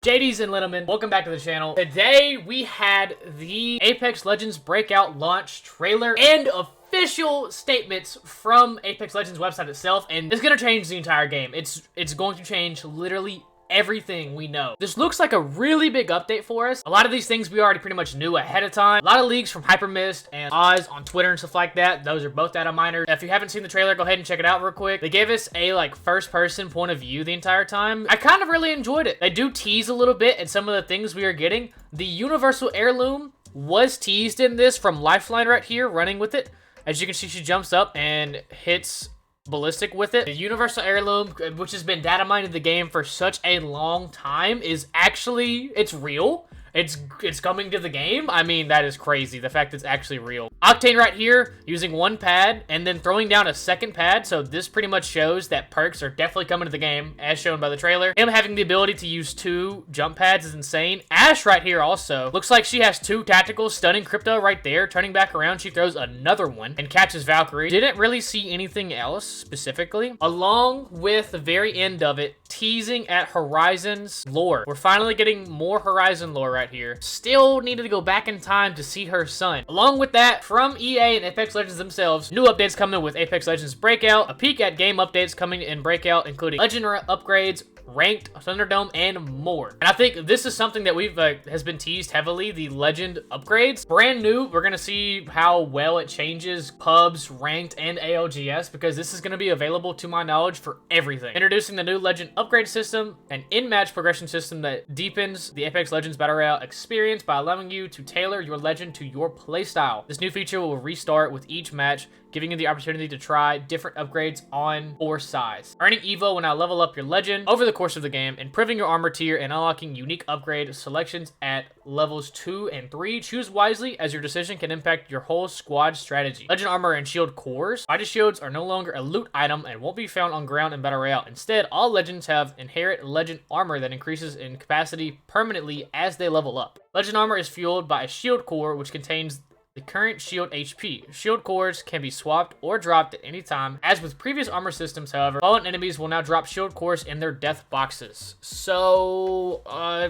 JDs and Littlemen, welcome back to the channel. Today we had the Apex Legends Breakout launch trailer and official statements from Apex Legends website itself, and it's gonna change the entire game. It's going to change literally everything we know. This looks like a really big update for us. A lot of these things we already pretty much knew ahead of time. A lot of leaks from Hypermist and Oz on Twitter and stuff like that. Those are both data miners. If you haven't seen the trailer, go ahead and check it out real quick. They gave us a first person point of view the entire time. I kind of really enjoyed it. They do tease a little bit and some of the things we are getting. The universal heirloom was teased in this from Lifeline right here, running with it. As you can see, she jumps up and hits ballistic with it. The universal heirloom, which has been data mined in the game for such a long time, is actually, it's real. It's coming to the game. I mean, that is crazy. The fact it's actually real. Octane right here, using one pad and then throwing down a second pad. So this pretty much shows that perks are definitely coming to the game, as shown by the trailer. Him having the ability to use 2 jump pads is insane. Ash right here also. Looks like she has 2 tacticals, stunning crypto right there. Turning back around, she throws another one and catches Valkyrie. Didn't really see anything else specifically. Along with the very end of it, teasing at Horizon's lore. We're finally getting more Horizon lore right here. Still needed to go back in time to see her son. Along with that, from EA and Apex Legends themselves, new updates coming with Apex Legends Breakout, a peek at game updates coming in Breakout, including legend upgrades, ranked, Thunderdome, and more. And I think this is something that we've has been teased heavily, the legend upgrades. Brand new, we're gonna see how well it changes pubs, ranked, and ALGS, because this is gonna be available to my knowledge for everything. Introducing the new legend upgrade system, an in-match progression system that deepens the Apex Legends Battle Royale experience by allowing you to tailor your legend to your playstyle. This new feature will restart with each match, giving you the opportunity to try different upgrades on or size. Earning Evo will now level up your legend over the course of the game, improving your armor tier and unlocking unique upgrade selections at levels 2 and 3. Choose wisely, as your decision can impact your whole squad strategy. Legend armor and shield cores. Body shields are no longer a loot item and won't be found on ground in Battle Royale. Instead, all legends have inherent legend armor that increases in capacity permanently as they level up. Legend armor is fueled by a shield core, which contains the current shield HP. Shield cores can be swapped or dropped at any time. As with previous armor systems, however, fallen enemies will now drop shield cores in their death boxes. So,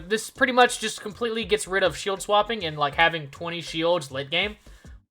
this pretty much just completely gets rid of shield swapping and having 20 shields late game,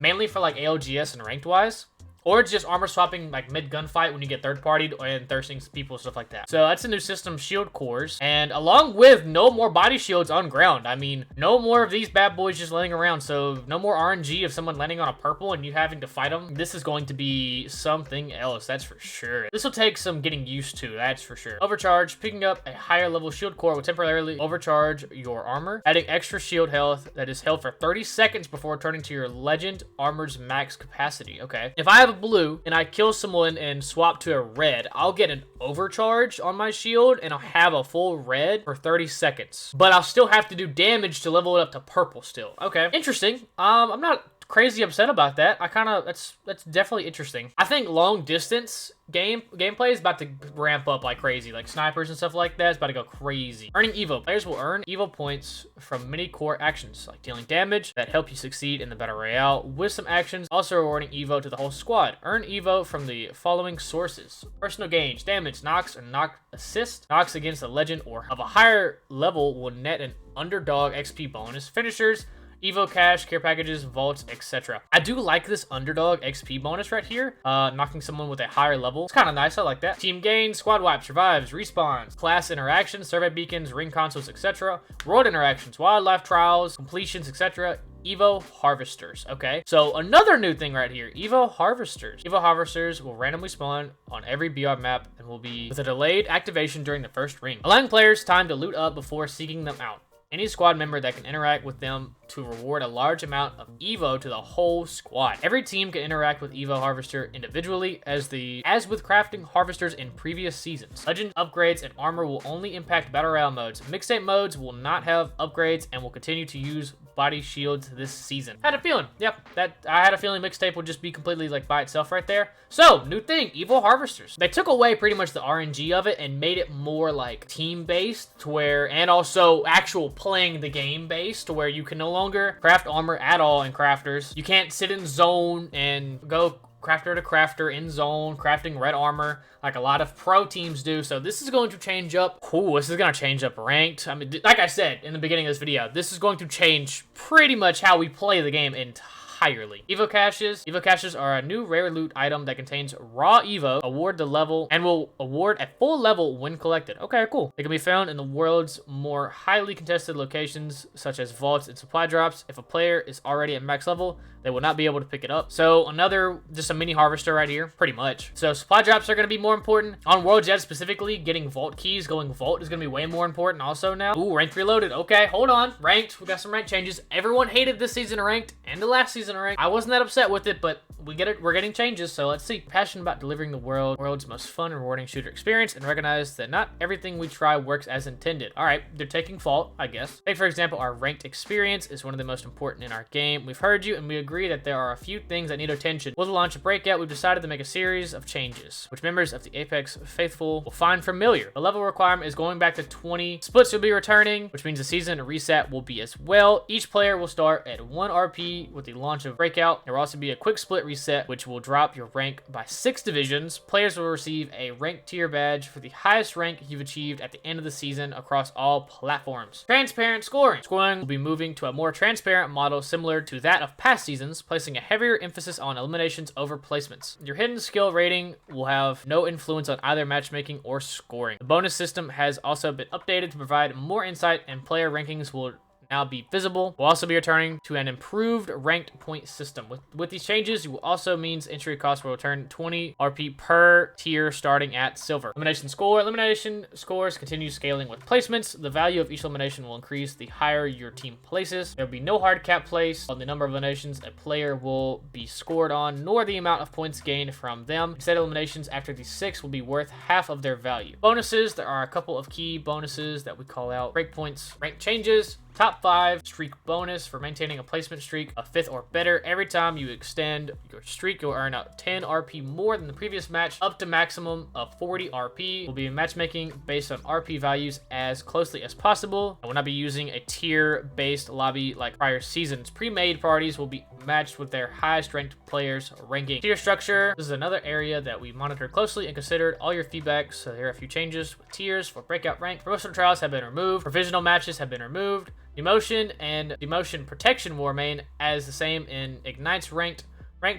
mainly for ALGS and ranked wise. Or it's just armor swapping mid gunfight when you get third partied and thirsting people, stuff like that. So that's a new system, shield cores. And along with no more body shields on ground. I mean, no more of these bad boys just laying around. So no more RNG of someone landing on a purple and you having to fight them. This is going to be something else, that's for sure. This will take some getting used to, that's for sure. Overcharge, picking up a higher level shield core will temporarily overcharge your armor, adding extra shield health that is held for 30 seconds before returning to your legend armor's max capacity. Okay. If I have a blue and I kill someone and swap to a red, I'll get an overcharge on my shield and I'll have a full red for 30 seconds. But I'll still have to do damage to level it up to purple still. Okay, interesting. I'm not crazy upset about that. That's definitely interesting. I think long distance gameplay is about to ramp up like crazy. Snipers and stuff like that is about to go crazy. Earning Evo. Players will earn Evo points from many core actions, like dealing damage that help you succeed in the Battle Royale with some actions, also rewarding Evo to the whole squad. Earn Evo from the following sources. Personal gains, damage, knocks, and knock assist. Knocks against a legend or of a higher level will net an underdog XP bonus. Finishers, Evo Cache, care packages, vaults, etc. I do like this underdog XP bonus right here. Knocking someone with a higher level. It's kind of nice. I like that. Team gains, squad wipes, revives, respawns, class interactions, survey beacons, ring consoles, etc. World interactions, wildlife trials, completions, etc. Evo harvesters. Okay, so another new thing right here, Evo harvesters. Evo harvesters will randomly spawn on every BR map and will be with a delayed activation during the first ring, allowing players time to loot up before seeking them out. Any squad member that can interact with them to reward a large amount of Evo to the whole squad. Every team can interact with Evo Harvester individually as with crafting harvesters in previous seasons. Legend upgrades and armor will only impact Battle Royale modes. Mixtape modes will not have upgrades and will continue to use body shields this season. I had a feeling. Yep, I had a feeling mixtape would just be completely by itself right there. So, new thing, Evo Harvesters. They took away pretty much the RNG of it and made it more team-based to where, and also actual playing the game based to where you can no longer craft armor at all in crafters. You can't sit in zone and go crafter to crafter in zone, crafting red armor like a lot of pro teams do. So this is going to change up. Ooh, this is going to change up ranked. I mean, like I said in the beginning of this video, this is going to change pretty much how we play the game entirely. Evo Caches. Evo Caches are a new rare loot item that contains raw Evo, award the level, and will award at full level when collected. Okay, cool. It can be found in the world's more highly contested locations, such as vaults and supply drops. If a player is already at max level, they will not be able to pick it up. So another, just a mini harvester right here, pretty much. So supply drops are going to be more important. On World Jet specifically, getting vault keys, going vault is going to be way more important also now. Ooh, ranked reloaded. Okay, hold on. Ranked, we got some ranked changes. Everyone hated this season of ranked and the last season of ranked. I wasn't that upset with it, but we get it. We're getting changes, so let's see. Passionate about delivering the world's most fun and rewarding shooter experience, and recognize that not everything we try works as intended. All right, they're taking fault, I guess. Take, for example, our ranked experience is one of the most important in our game. We've heard you, and we agree that there are a few things that need attention. With the launch of Breakout, we've decided to make a series of changes, which members of the Apex faithful will find familiar. The level requirement is going back to 20. Splits will be returning, which means the season reset will be as well. Each player will start at 1 RP with the launch of Breakout. There will also be a quick split reset, which will drop your rank by 6 divisions. Players will receive a rank tier badge for the highest rank you've achieved at the end of the season across all platforms. Transparent scoring. Scoring will be moving to a more transparent model similar to that of past seasons, placing a heavier emphasis on eliminations over placements. Your hidden skill rating will have no influence on either matchmaking or scoring. The bonus system has also been updated to provide more insight, and player rankings will now be visible. We'll also be returning to an improved ranked point system. With these changes, it will also means entry cost will return 20 RP per tier starting at silver. Elimination score. Elimination scores continue scaling with placements. The value of each elimination will increase the higher your team places. There will be no hard cap placed on the number of eliminations a player will be scored on, nor the amount of points gained from them. Instead, eliminations after the 6 will be worth half of their value. Bonuses. There are a couple of key bonuses that we call out. Breakpoints, rank changes, top 5 streak bonus for maintaining a placement streak of 5th or better. Every time you extend your streak, you'll earn out 10 RP more than the previous match, up to maximum of 40 RP. We'll be matchmaking based on RP values as closely as possible. I will not be using a tier-based lobby like prior seasons. Pre-made parties will be matched with their highest ranked players' ranking. Tier structure. This is another area that we monitor closely and considered all your feedback. So there are a few changes with tiers for breakout rank. Promotional trials have been removed. Provisional matches have been removed. Demotion and demotion protection will remain as the same in Ignite's ranked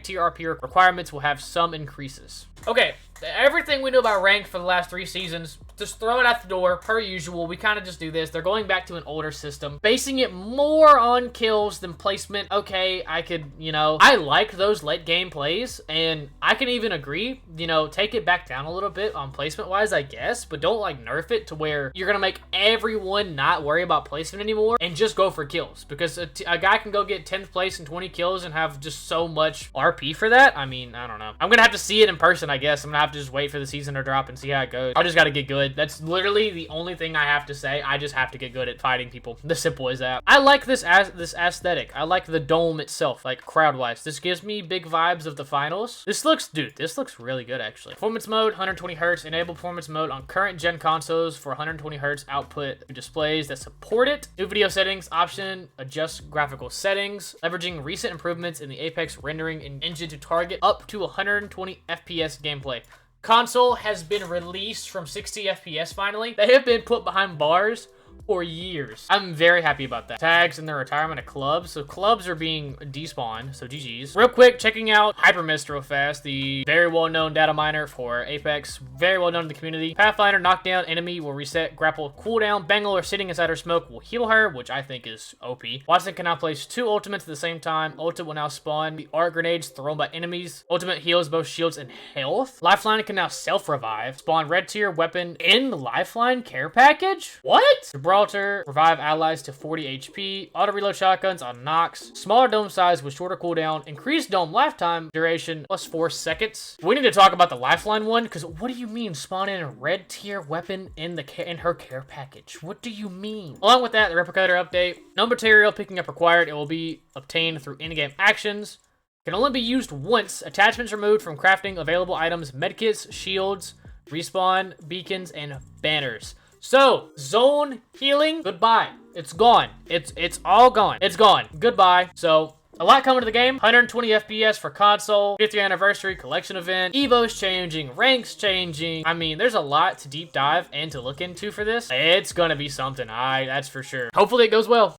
tier RP requirements will have some increases. Okay, everything we know about ranked for the last 3 seasons, just throw it out the door. Per usual, we kind of just do this. They're going back to an older system, basing it more on kills than placement. Okay, I could, I like those late game plays, and I can even agree, take it back down a little bit on placement wise, I guess, but don't like nerf it to where you're gonna make everyone not worry about placement anymore and just go for kills, because a guy can go get 10th place and 20 kills and have just so much RP for that. I mean, I don't know. I'm gonna have to see it in person, I guess. I'm gonna have to just wait for the season to drop and see how it goes. I just gotta get good. That's literally the only thing I have to say. I just have to get good at fighting people. The simple as that. I like this aesthetic. I like the dome itself, like crowd-wise. This gives me big vibes of the finals. This looks really good, actually. Performance mode, 120 Hz. Enable performance mode on current gen consoles for 120 Hz output displays that support it. New video settings option, adjust graphical settings, leveraging recent improvements in the Apex rendering engine to target up to 120 FPS gameplay. Console has been released from 60 FPS finally. They have been put behind bars for years. I'm very happy about that. Tags and the retirement of clubs. So clubs are being despawned, so GG's. Real quick, checking out Hypermist real fast, the very well-known data miner for Apex, very well-known in the community. Pathfinder knockdown enemy will reset grapple cooldown. Bangalore sitting inside her smoke will heal her, which I think is OP. Watson can now place 2 ultimates at the same time. Ultimate will now spawn the arc grenades thrown by enemies. Ultimate heals both shields and health. Lifeline can now self-revive. Spawn red tier weapon in the Lifeline care package? What? Gibraltar, revive allies to 40 HP, auto reload shotguns on Nox, smaller dome size with shorter cooldown, increased dome lifetime duration plus 4 seconds. We need to talk about the Lifeline one, because what do you mean spawn in a red tier weapon in her care package? What do you mean? Along with that, the replicator update, no material picking up required. It will be obtained through in-game actions. Can only be used once. Attachments removed from crafting available items, medkits, shields, respawn, beacons, and banners. So, zone healing, goodbye. It's gone. It's all gone. It's gone. Goodbye. So, A lot coming to the game. 120 FPS for console, 50th anniversary collection event, Evo's changing, ranks changing. I mean, there's a lot to deep dive and to look into for this. It's gonna be something, that's for sure. Hopefully it goes well.